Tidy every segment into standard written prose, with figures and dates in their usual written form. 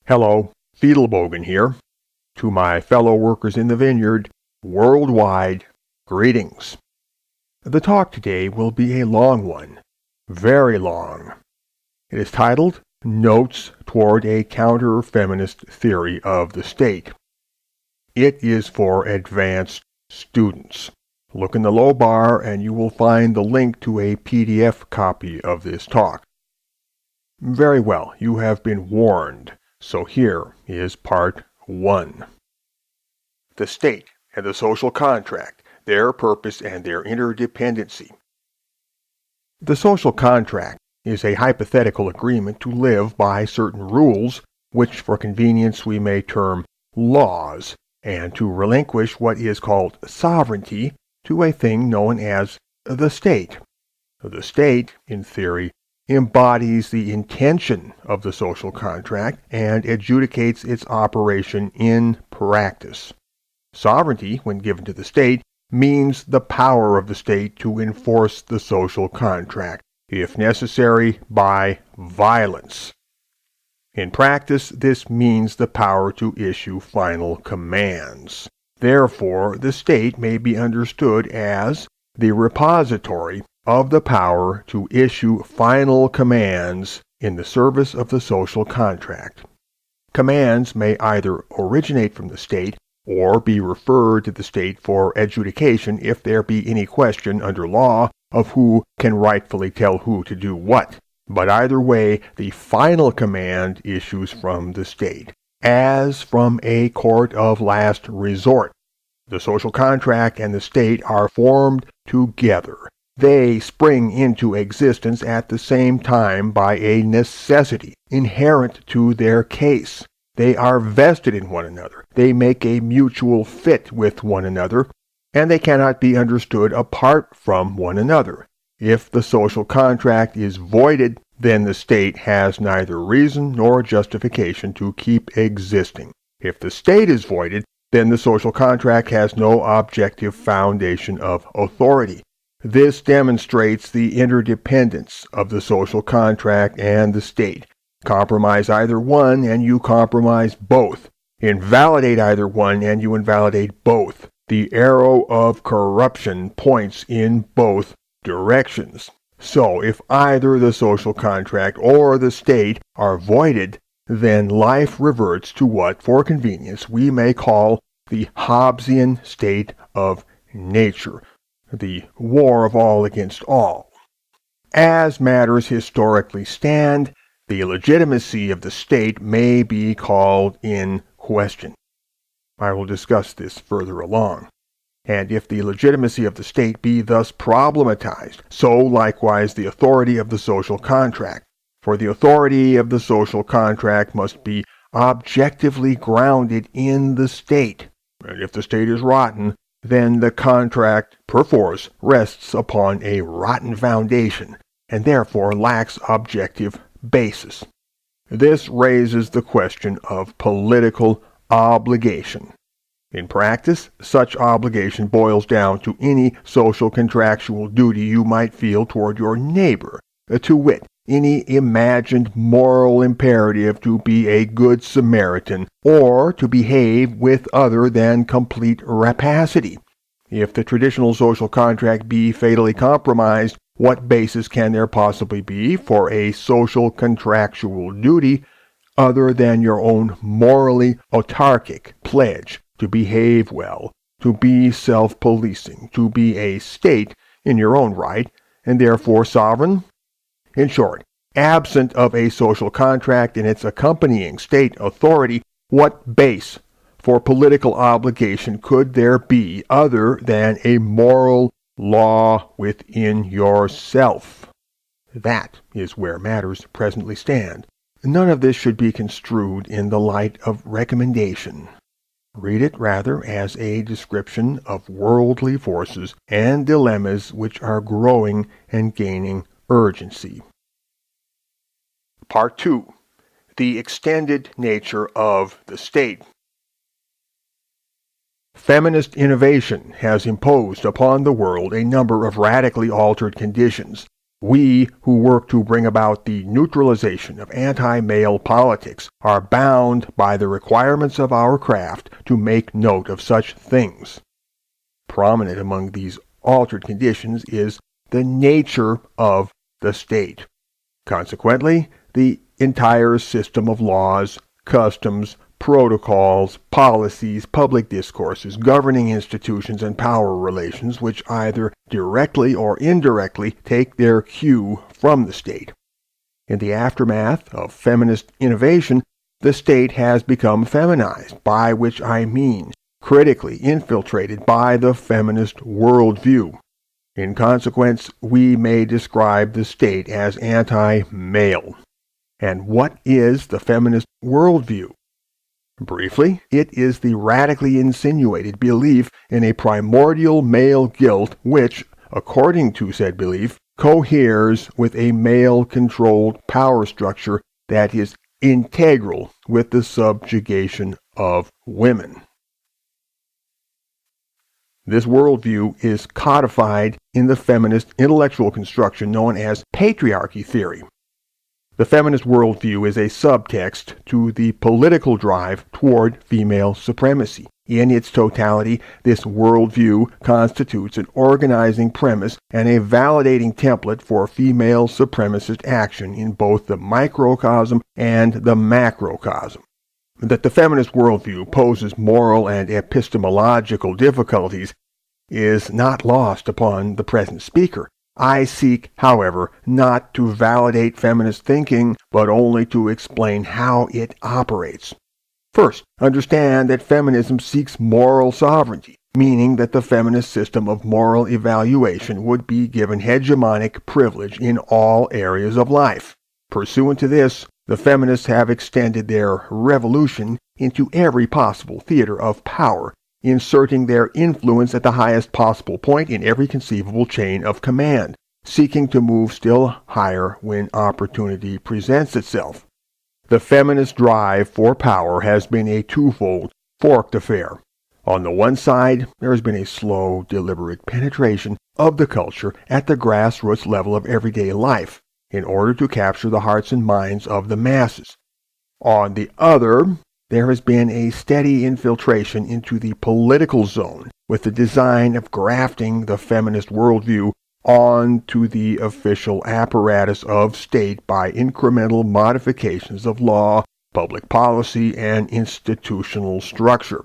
Hello, Fiedelbogen here. To my fellow workers in the vineyard, worldwide greetings. The talk today will be a long one, very long. It is titled Notes Toward a Counter-Feminist Theory of the State. It is for advanced students. Look in the low bar and you will find the link to a PDF copy of this talk. Very well, you have been warned. So here is part 1. The state and the social contract, their purpose and their interdependency. The social contract is a hypothetical agreement to live by certain rules, which for convenience we may term laws, and to relinquish what is called sovereignty to a thing known as the state. The state, in theory, embodies the intention of the social contract and adjudicates its operation in practice. Sovereignty, when given to the state, means the power of the state to enforce the social contract, if necessary, by violence. In practice, this means the power to issue final commands. Therefore, the state may be understood as the repository of the power to issue final commands in the service of the social contract. Commands may either originate from the state or be referred to the state for adjudication if there be any question under law of who can rightfully tell who to do what. But either way, the final command issues from the state, as from a court of last resort. The social contract and the state are formed together. They spring into existence at the same time by a necessity inherent to their case. They are vested in one another. They make a mutual fit with one another, and they cannot be understood apart from one another. If the social contract is voided, then the state has neither reason nor justification to keep existing. If the state is voided, then the social contract has no objective foundation of authority. This demonstrates the interdependence of the social contract and the state. Compromise either one and you compromise both. Invalidate either one and you invalidate both. The arrow of corruption points in both directions. So if either the social contract or the state are voided, then life reverts to what, for convenience, we may call the Hobbesian state of nature. The war of all against all. As matters historically stand, the legitimacy of the state may be called in question. I will discuss this further along. And if the legitimacy of the state be thus problematized, so likewise the authority of the social contract. For the authority of the social contract must be objectively grounded in the state. And if the state is rotten, then the contract, perforce, rests upon a rotten foundation, and therefore lacks objective basis. This raises the question of political obligation. In practice, such obligation boils down to any social contractual duty you might feel toward your neighbor, to wit, any imagined moral imperative to be a good Samaritan, or to behave with other than complete rapacity. If the traditional social contract be fatally compromised, what basis can there possibly be for a social contractual duty other than your own morally autarkic pledge to behave well, to be self-policing, to be a state in your own right, and therefore sovereign? In short, absent of a social contract and its accompanying state authority, what base for political obligation could there be other than a moral law within yourself? That is where matters presently stand. None of this should be construed in the light of recommendation. Read it rather as a description of worldly forces and dilemmas which are growing and gaining urgency. Part 2. The extended nature of the state. Feminist innovation has imposed upon the world a number of radically altered conditions, We who work to bring about the neutralization of anti-male politics are bound by the requirements of our craft to make note of such things. Prominent among these altered conditions is the nature of the state. Consequently, the entire system of laws, customs, protocols, policies, public discourses, governing institutions, and power relations which either directly or indirectly take their cue from the state. In the aftermath of feminist innovation, the state has become feminized, by which I mean critically infiltrated by the feminist worldview. In consequence, we may describe the state as anti-male. And what is the feminist worldview? Briefly, it is the radically insinuated belief in a primordial male guilt which, according to said belief, coheres with a male-controlled power structure that is integral with the subjugation of women. This worldview is codified in the feminist intellectual construction known as patriarchy theory. The feminist worldview is a subtext to the political drive toward female supremacy. In its totality, this worldview constitutes an organizing premise and a validating template for female supremacist action in both the microcosm and the macrocosm. That the feminist worldview poses moral and epistemological difficulties is not lost upon the present speaker. I seek, however, not to validate feminist thinking, but only to explain how it operates. First, understand that feminism seeks moral sovereignty, meaning that the feminist system of moral evaluation would be given hegemonic privilege in all areas of life. Pursuant to this, the feminists have extended their revolution into every possible theater of power, inserting their influence at the highest possible point in every conceivable chain of command, seeking to move still higher when opportunity presents itself. The feminist drive for power has been a twofold, forked affair. On the one side, there has been a slow, deliberate penetration of the culture at the grassroots level of everyday life, in order to capture the hearts and minds of the masses. On the other, there has been a steady infiltration into the political zone with the design of grafting the feminist worldview onto the official apparatus of state by incremental modifications of law, public policy, and institutional structure.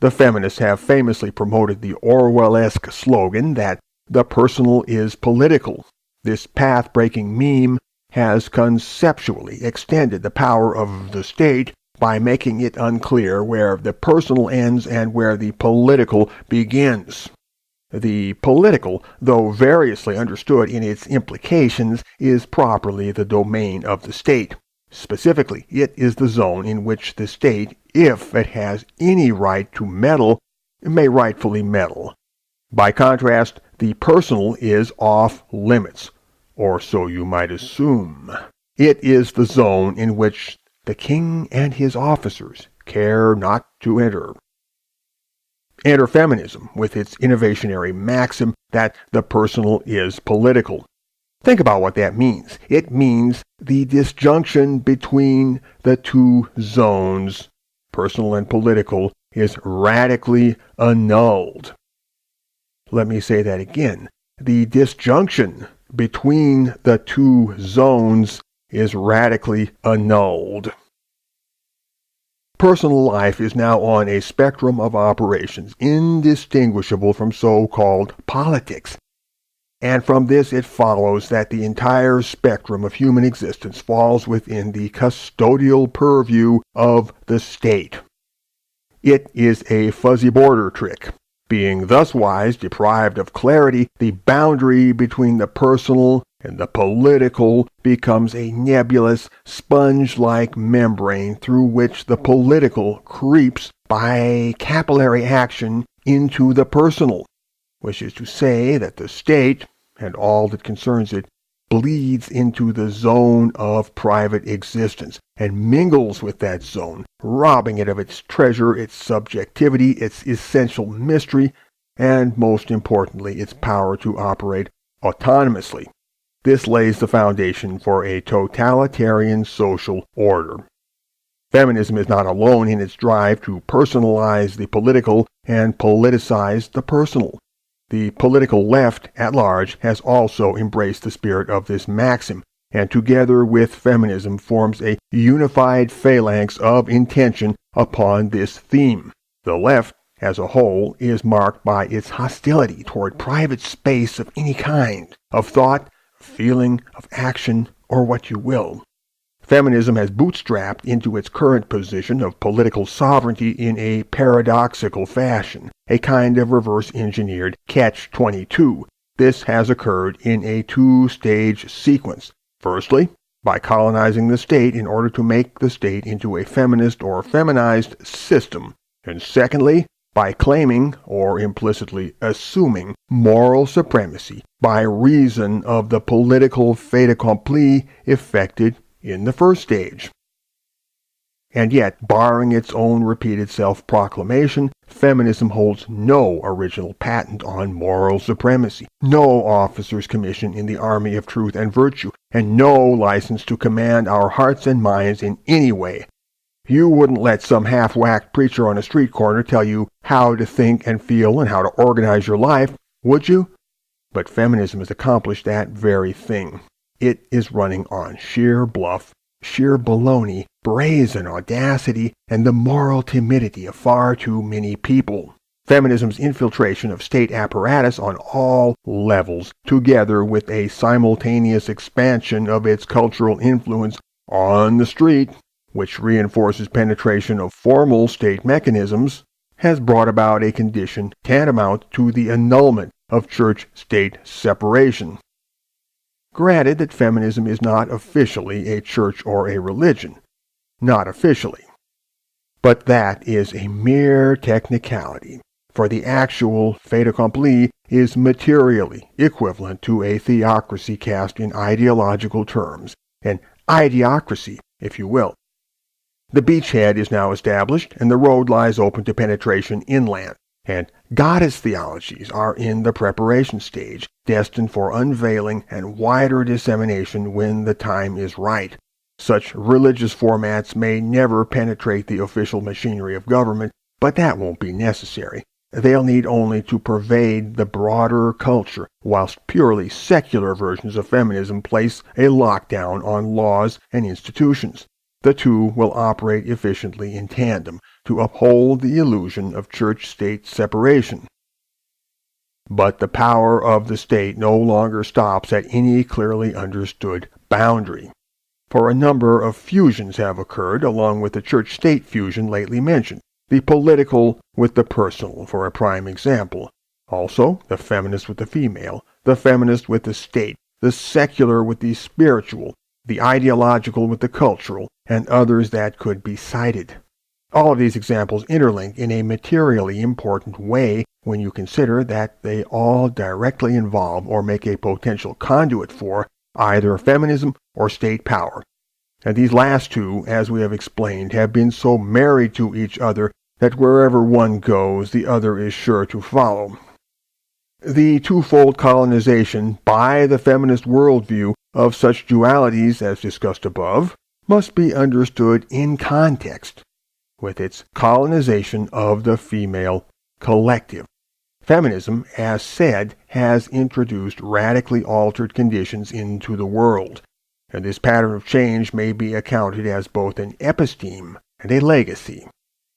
The feminists have famously promoted the Orwell-esque slogan that the personal is political. This path-breaking meme has conceptually extended the power of the state by making it unclear where the personal ends and where the political begins. The political, though variously understood in its implications, is properly the domain of the state. Specifically, it is the zone in which the state, if it has any right to meddle, may rightfully meddle. By contrast, the personal is off limits, or so you might assume. It is the zone in which the king and his officers care not to enter. Enter feminism, with its innovationary maxim that the personal is political. Think about what that means. It means the disjunction between the two zones, personal and political, is radically annulled. Let me say that again. The disjunction between the two zones is radically annulled. Personal life is now on a spectrum of operations indistinguishable from so-called politics. And from this it follows that the entire spectrum of human existence falls within the custodial purview of the state. It is a fuzzy border trick. Being thus wise deprived of clarity, the boundary between the personal and the political becomes a nebulous, sponge-like membrane through which the political creeps by capillary action into the personal, which is to say that the state, and all that concerns it, bleeds into the zone of private existence and mingles with that zone, robbing it of its treasure, its subjectivity, its essential mystery, and most importantly, its power to operate autonomously. This lays the foundation for a totalitarian social order. Feminism is not alone in its drive to personalize the political and politicize the personal. The political left at large has also embraced the spirit of this maxim, and together with feminism forms a unified phalanx of intention upon this theme. The left, as a whole, is marked by its hostility toward private space of any kind, of thought, feeling, of action, or what you will. Feminism has bootstrapped into its current position of political sovereignty in a paradoxical fashion, a kind of reverse-engineered catch-22. This has occurred in a two-stage sequence. Firstly, by colonizing the state in order to make the state into a feminist or feminized system. And secondly, by claiming, or implicitly assuming, moral supremacy by reason of the political fait accompli effected in the first stage. And yet, barring its own repeated self-proclamation, feminism holds no original patent on moral supremacy, no officer's commission in the army of truth and virtue, and no license to command our hearts and minds in any way. You wouldn't let some half-whacked preacher on a street corner tell you how to think and feel and how to organize your life, would you? But feminism has accomplished that very thing. It is running on sheer bluff, sheer baloney, brazen audacity, and the moral timidity of far too many people. Feminism's infiltration of state apparatus on all levels, together with a simultaneous expansion of its cultural influence on the street, which reinforces penetration of formal state mechanisms, has brought about a condition tantamount to the annulment of church-state separation. Granted that feminism is not officially a church or a religion. Not officially. But that is a mere technicality, for the actual fait accompli is materially equivalent to a theocracy cast in ideological terms, an idiocracy, if you will. The beachhead is now established, and the road lies open to penetration inland, and goddess theologies are in the preparation stage, destined for unveiling and wider dissemination when the time is right. Such religious formats may never penetrate the official machinery of government, but that won't be necessary. They'll need only to pervade the broader culture, whilst purely secular versions of feminism place a lockdown on laws and institutions. The two will operate efficiently in tandem to uphold the illusion of church-state separation. But the power of the state no longer stops at any clearly understood boundary. For a number of fusions have occurred along with the church-state fusion lately mentioned, the political with the personal, for a prime example. Also, the feminist with the female, the feminist with the state, the secular with the spiritual, the ideological with the cultural, and others that could be cited. All of these examples interlink in a materially important way when you consider that they all directly involve or make a potential conduit for either feminism or state power. And these last two, as we have explained, have been so married to each other that wherever one goes, the other is sure to follow. The twofold colonization by the feminist worldview of such dualities as discussed above must be understood in context with its colonization of the female collective. Feminism, as said, has introduced radically altered conditions into the world, and this pattern of change may be accounted as both an episteme and a legacy.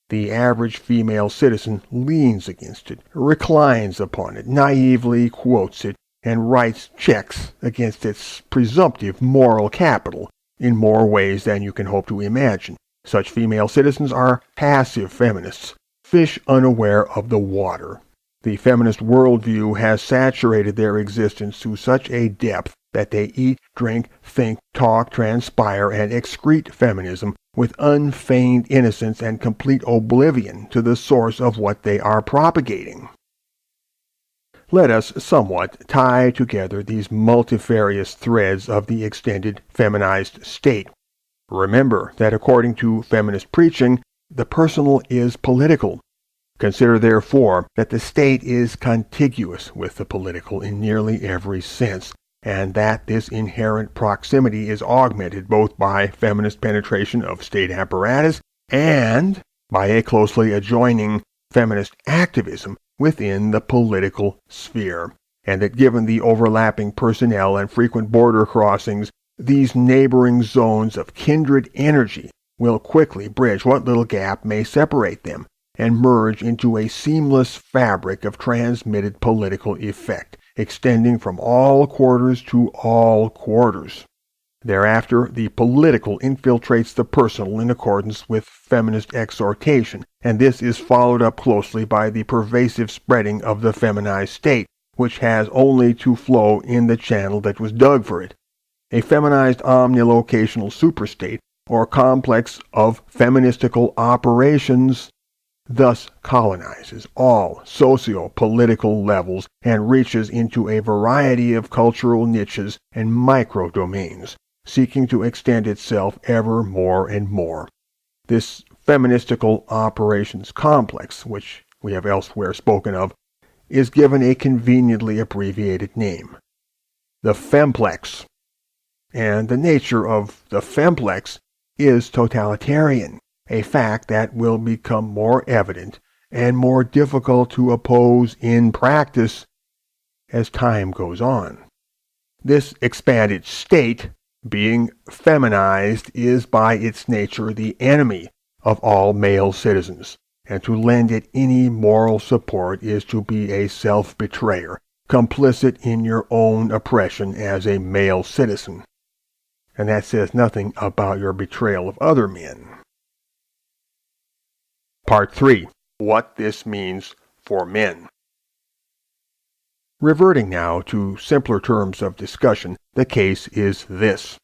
The average female citizen leans against it, reclines upon it, naively quotes it, and writes checks against its presumptive moral capital in more ways than you can hope to imagine. Such female citizens are passive feminists, fish unaware of the water. The feminist worldview has saturated their existence to such a depth that they eat, drink, think, talk, transpire, and excrete feminism with unfeigned innocence and complete oblivion to the source of what they are propagating. Let us somewhat tie together these multifarious threads of the extended feminized state. Remember that according to feminist preaching, the personal is political. Consider, therefore, that the state is contiguous with the political in nearly every sense, and that this inherent proximity is augmented both by feminist penetration of state apparatus and by a closely adjoining feminist activism within the political sphere, and that given the overlapping personnel and frequent border crossings, these neighboring zones of kindred energy will quickly bridge what little gap may separate them and merge into a seamless fabric of transmitted political effect, extending from all quarters to all quarters. Thereafter, the political infiltrates the personal in accordance with feminist exhortation, and this is followed up closely by the pervasive spreading of the feminized state, which has only to flow in the channel that was dug for it. A feminized omnilocational superstate, or complex of feministical operations, thus colonizes all socio-political levels and reaches into a variety of cultural niches and micro-domains, seeking to extend itself ever more and more. This feministical operations complex, which we have elsewhere spoken of, is given a conveniently abbreviated name, the femplex. And the nature of the femplex is totalitarian, a fact that will become more evident and more difficult to oppose in practice as time goes on. This expanded state, being feminized, is by its nature the enemy of all male citizens, and to lend it any moral support is to be a self-betrayer, complicit in your own oppression as a male citizen. And that says nothing about your betrayal of other men. Part 3. What this means for men. Reverting now to simpler terms of discussion, the case is this.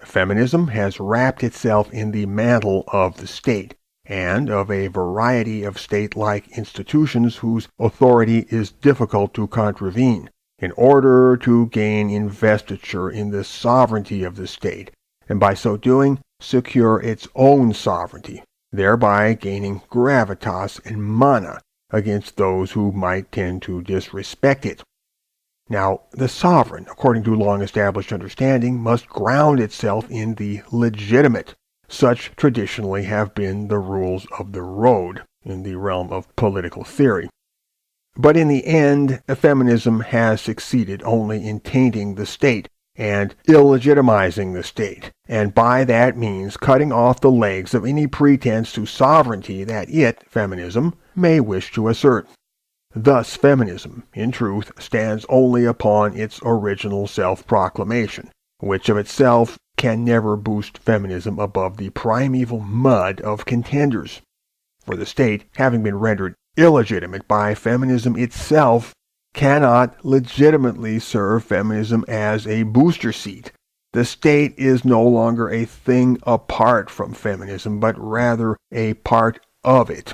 Feminism has wrapped itself in the mantle of the state, and of a variety of state-like institutions whose authority is difficult to contravene, in order to gain investiture in the sovereignty of the state, and by so doing secure its own sovereignty, thereby gaining gravitas and mana against those who might tend to disrespect it. Now, the sovereign, according to long-established understanding, must ground itself in the legitimate. Such traditionally have been the rules of the road in the realm of political theory. But in the end, feminism has succeeded only in tainting the state and illegitimizing the state, and by that means cutting off the legs of any pretense to sovereignty that it, feminism, may wish to assert. Thus feminism, in truth, stands only upon its original self-proclamation, which of itself can never boost feminism above the primeval mud of contenders. For the state, having been rendered illegitimate by feminism itself, cannot legitimately serve feminism as a booster seat. The state is no longer a thing apart from feminism, but rather a part of it.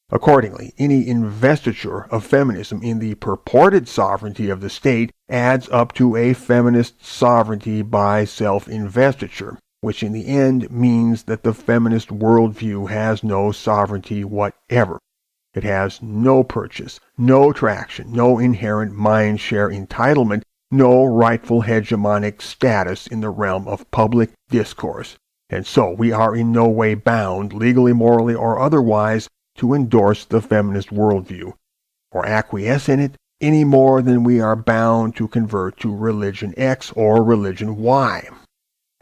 Accordingly, any investiture of feminism in the purported sovereignty of the state adds up to a feminist sovereignty by self-investiture, which in the end means that the feminist worldview has no sovereignty whatever. It has no purchase, no traction, no inherent mind share entitlement, no rightful hegemonic status in the realm of public discourse. And so we are in no way bound, legally, morally, or otherwise, to endorse the feminist worldview, or acquiesce in it, any more than we are bound to convert to religion X or religion Y.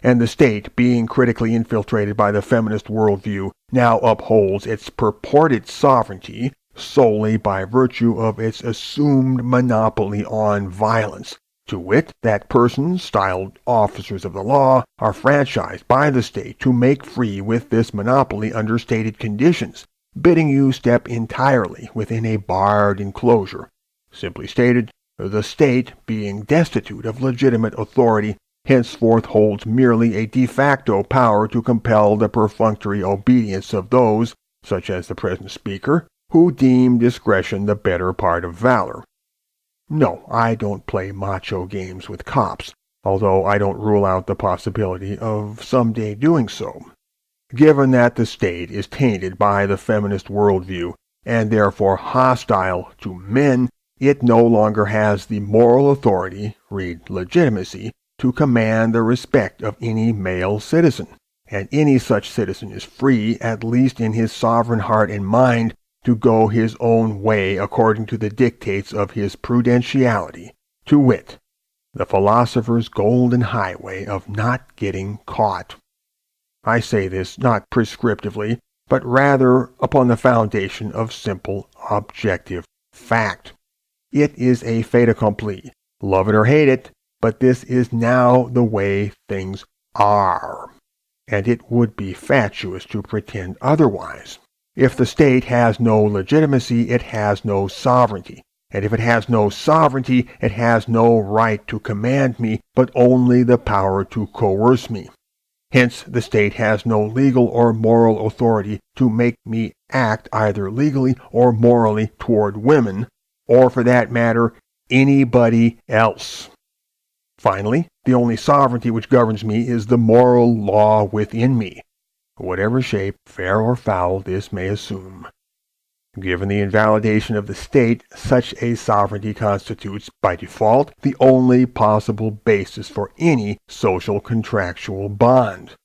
And the state, being critically infiltrated by the feminist worldview, now upholds its purported sovereignty solely by virtue of its assumed monopoly on violence, to wit, that persons, styled officers of the law, are franchised by the state to make free with this monopoly under stated conditions, bidding you step entirely within a barred enclosure. Simply stated, the state, being destitute of legitimate authority, henceforth holds merely a de facto power to compel the perfunctory obedience of those, such as the present speaker, who deem discretion the better part of valor. No, I don't play macho games with cops, although I don't rule out the possibility of someday doing so. Given that the state is tainted by the feminist worldview, and therefore hostile to men, it no longer has the moral authority, read legitimacy, to command the respect of any male citizen, and any such citizen is free, at least in his sovereign heart and mind, to go his own way according to the dictates of his prudentiality, to wit, the philosopher's golden highway of not getting caught. I say this not prescriptively, but rather upon the foundation of simple objective fact. It is a fait accompli, love it or hate it, but this is now the way things are, and it would be fatuous to pretend otherwise. If the state has no legitimacy, it has no sovereignty, and if it has no sovereignty, it has no right to command me, but only the power to coerce me. Hence, the state has no legal or moral authority to make me act either legally or morally toward women, or for that matter, anybody else. Finally, the only sovereignty which governs me is the moral law within me, whatever shape, fair or foul, this may assume. Given the invalidation of the state, such a sovereignty constitutes, by default, the only possible basis for any social contractual bond.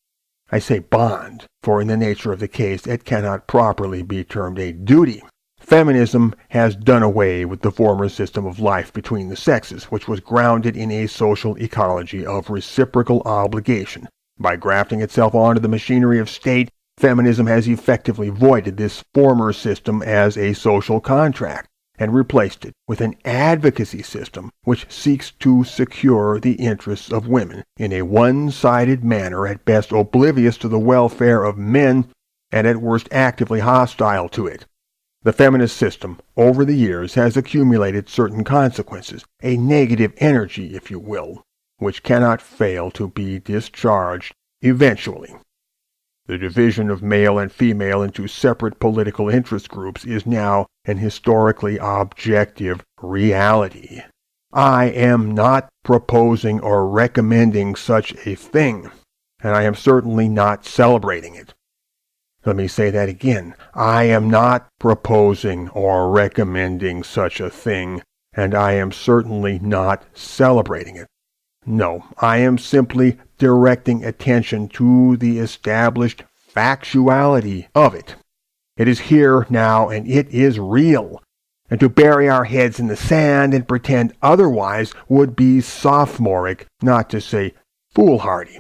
I say bond, for in the nature of the case it cannot properly be termed a duty. Feminism has done away with the former system of life between the sexes, which was grounded in a social ecology of reciprocal obligation. By grafting itself onto the machinery of state, feminism has effectively voided this former system as a social contract, and replaced it with an advocacy system which seeks to secure the interests of women in a one-sided manner, at best oblivious to the welfare of men, and at worst actively hostile to it. The feminist system, over the years, has accumulated certain consequences, a negative energy, if you will, which cannot fail to be discharged eventually. The division of male and female into separate political interest groups is now an historically objective reality. I am not proposing or recommending such a thing, and I am certainly not celebrating it. Let me say that again. I am not proposing or recommending such a thing, and I am certainly not celebrating it. No, I am simply directing attention to the established factuality of it. It is here now, and it is real. And to bury our heads in the sand and pretend otherwise would be sophomoric, not to say foolhardy.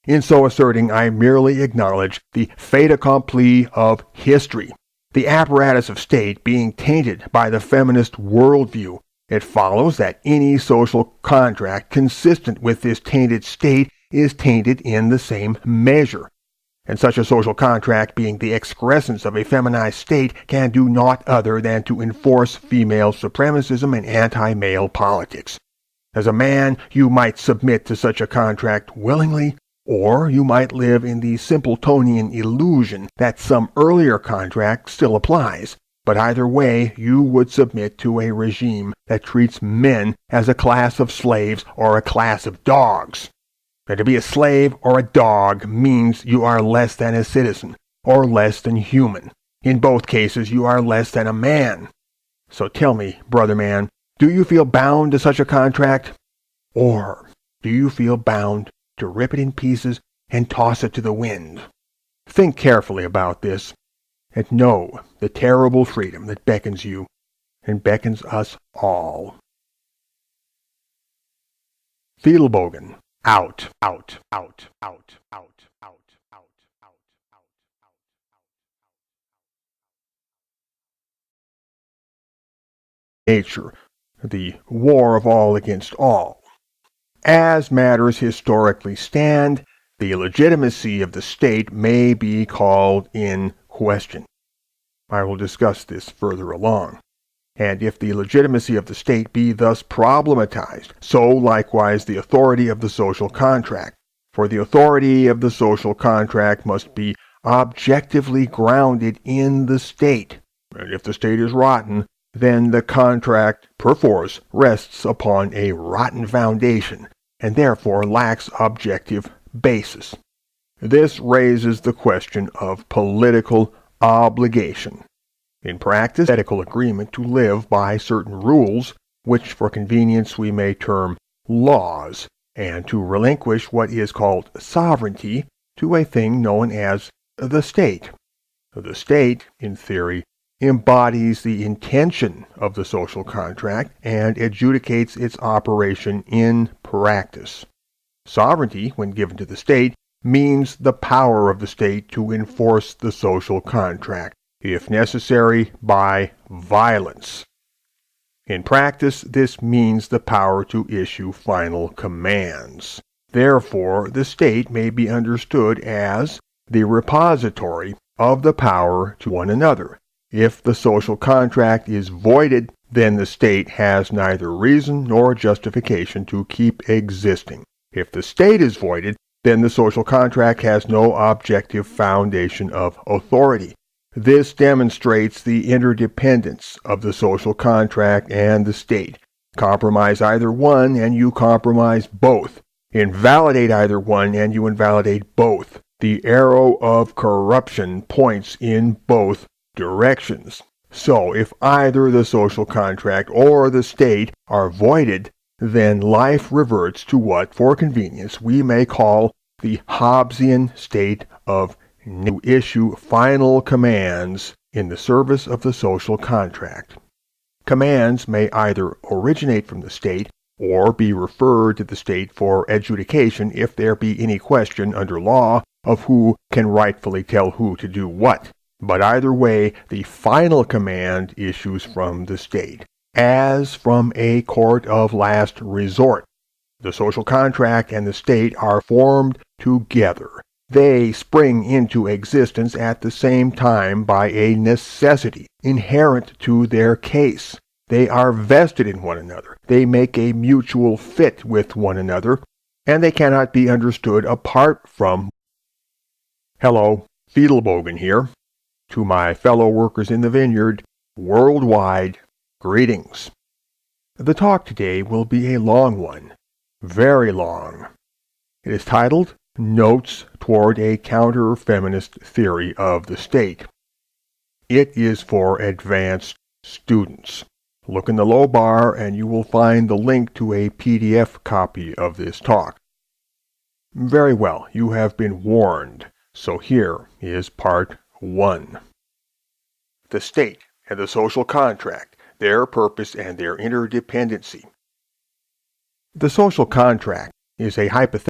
In so asserting, I merely acknowledge the fait accompli of history, the apparatus of state being tainted by the feminist worldview. It follows that any social contract consistent with this tainted state is tainted in the same measure, and such a social contract, being the excrescence of a feminized state, can do naught other than to enforce female supremacism and anti-male politics. As a man, you might submit to such a contract willingly, or you might live in the Simpletonian illusion that some earlier contract still applies. But either way, you would submit to a regime that treats men as a class of slaves or a class of dogs. And to be a slave or a dog means you are less than a citizen, or less than human. In both cases, you are less than a man. So tell me, brother man, do you feel bound to such a contract? Or do you feel bound to rip it in pieces and toss it to the wind? Think carefully about this, and know the terrible freedom that beckons you and beckons us all. Fiedelbogen, out, out, out, out, out, out, out, out, out. Nature, the war of all against all. As matters historically stand, the legitimacy of the state may be called in question. I will discuss this further along. And if the legitimacy of the state be thus problematized, so likewise the authority of the social contract. For the authority of the social contract must be objectively grounded in the state. And if the state is rotten, then the contract, perforce, rests upon a rotten foundation, and therefore lacks objective basis. This raises the question of political obligation. In practice, ethical agreement to live by certain rules, which for convenience we may term laws, and to relinquish what is called sovereignty to a thing known as the state. The state, in theory, embodies the intention of the social contract and adjudicates its operation in practice. Sovereignty, when given to the state, means the power of the state to enforce the social contract, if necessary, by violence. In practice, this means the power to issue final commands. Therefore, the state may be understood as the repository of the power to one another. If the social contract is voided, then the state has neither reason nor justification to keep existing. If the state is voided, then the social contract has no objective foundation of authority. This demonstrates the interdependence of the social contract and the state. Compromise either one and you compromise both. Invalidate either one and you invalidate both. The arrow of corruption points in both directions. So if either the social contract or the state are voided, then life reverts to what, for convenience, we may call the Hobbesian state of to issue final commands in the service of the social contract. Commands may either originate from the state or be referred to the state for adjudication if there be any question under law of who can rightfully tell who to do what. But either way, the final command issues from the state, as from a court of last resort. The social contract and the state are formed together. They spring into existence at the same time by a necessity inherent to their case. They are vested in one another. They make a mutual fit with one another, and they cannot be understood apart from. Hello, Fiedelbogen here. To my fellow workers in the vineyard, worldwide, greetings. The talk today will be a long one, very long. It is titled Notes Toward a Counter-Feminist Theory of the State. It is for advanced students. Look in the low bar and you will find the link to a PDF copy of this talk. Very well, you have been warned, so here is part 1. The state and the social contract, their purpose and their interdependency. The social contract is a hypothetical